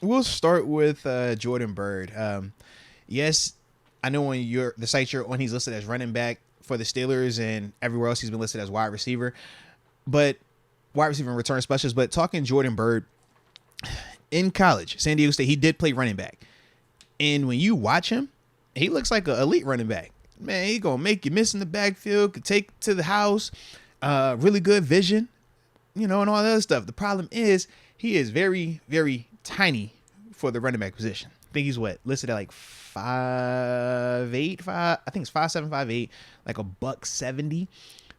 We'll start with Jordan Byrd. Yes, I know on the site you're on, he's listed as running back for the Steelers, and everywhere else he's been listed as wide receiver. But wide receiver and return specialist. But talking Jordan Byrd, in college, San Diego State, he did play running back. And when you watch him, he looks like an elite running back. Man, he going to make you miss in the backfield, could take to the house, really good vision, and all that other stuff. The problem is he is very, very tiny for the running back position. I think he's listed at like 5'8", I think it's 5'7", 5'8", like $170.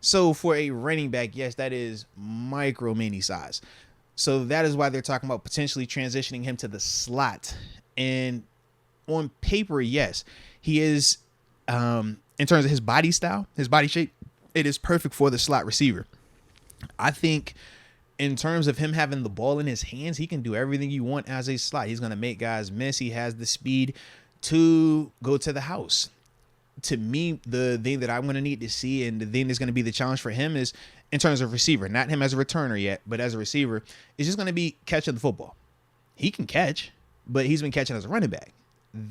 So for a running back, yes, that is micro mini size. So that is why they're talking about potentially transitioning him to the slot. And on paper, yes, he is, in terms of his body style, his body shape, it is perfect for the slot receiver. I think in terms of him having the ball in his hands, he can do everything you want as a slot. He's going to make guys miss. He has the speed to go to the house. To me, the thing that I'm going to need to see, and the thing that's going to be the challenge for him, is in terms of receiver, not him as a returner yet, but as a receiver, is just going to be catching the football. He can catch, but he's been catching as a running back.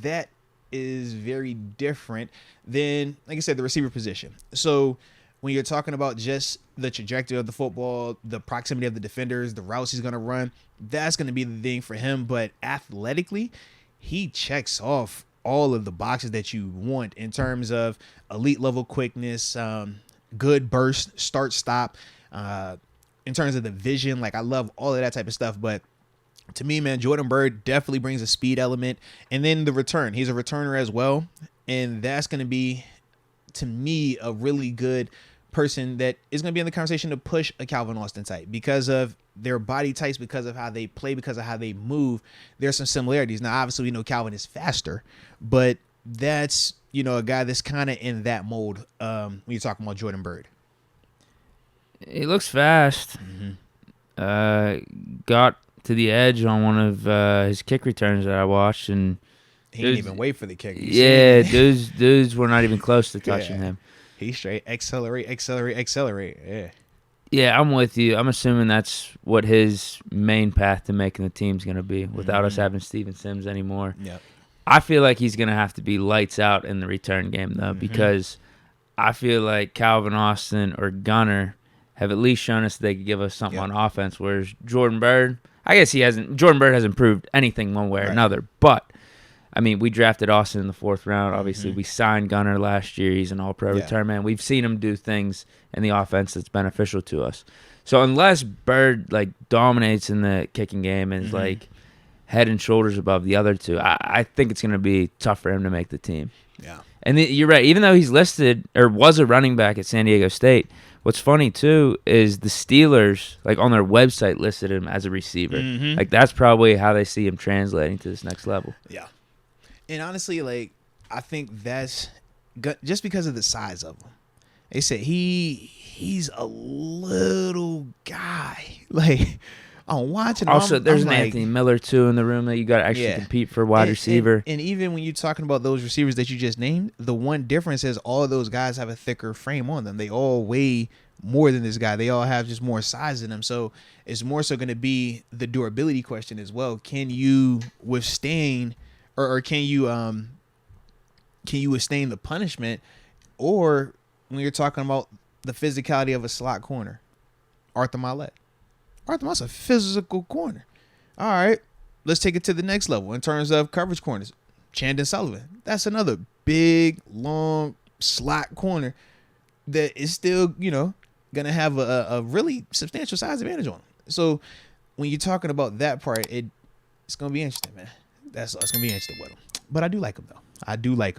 That is very different than, like I said, the receiver position. So when you're talking about just the trajectory of the football, the proximity of the defenders, the routes he's going to run, that's going to be the thing for him. But athletically, he checks off all of the boxes that you want in terms of elite level quickness, good burst, start, stop, in terms of the vision. Like, I love all of that type of stuff. But to me, man, Jordan Byrd definitely brings a speed element. And then the return, he's a returner as well. And that's going to be, to me, a really good person that is going to be in the conversation to push a Calvin Austin type because of their body types, because of how they play, because of how they move. There's some similarities. Now, obviously, we know Calvin is faster, but that's, a guy that's kind of in that mold when you're talking about Jordan Byrd. He looks fast. Got to the edge on one of his kick returns that I watched, and he didn't even wait for the kick. Yeah, dudes were not even close to touching him. He straight accelerate. Yeah. Yeah, I'm with you. I'm assuming that's what his main path to making the team's going to be without us having Steven Sims anymore. Yep. I feel like he's going to have to be lights out in the return game, though, because I feel like Calvin Austin or Gunner have at least shown us they could give us something on offense, whereas Jordan Byrd, I guess Jordan Byrd hasn't proved anything one way or another, but I mean, we drafted Austin in the 4th round. Obviously, we signed Gunner last year. He's an all-pro return man. We've seen him do things in the offense that's beneficial to us. So unless Byrd dominates in the kicking game and is head and shoulders above the other two, I think it's going to be tough for him to make the team. Yeah. And you're right. Even though he's listed or was a running back at San Diego State, what's funny too is the Steelers, on their website, listed him as a receiver. That's probably how they see him translating to this next level. Yeah. And honestly, I think that's just because of the size of him. They said he's a little guy. I'm watching him. Also, there's an Anthony Miller, too, in the room that you got to actually compete for wide receiver. And even when you're talking about those receivers that you just named, the one difference is all of those guys have a thicker frame on them. They all weigh more than this guy. They all have just more size in them. So it's more so going to be the durability question as well. Can you withstand or can you withstand the punishment? Or when you're talking about the physicality of a slot corner, Arthur Mallett. Arthur Mallett's a physical corner. All right, let's take it to the next level in terms of coverage corners. Chandon Sullivan. That's another big, long slot corner that is still, going to have a really substantial size advantage on him. So when you're talking about that part, it's going to be interesting, man. That's going to be interesting with him. But I do like him, though. I do like him.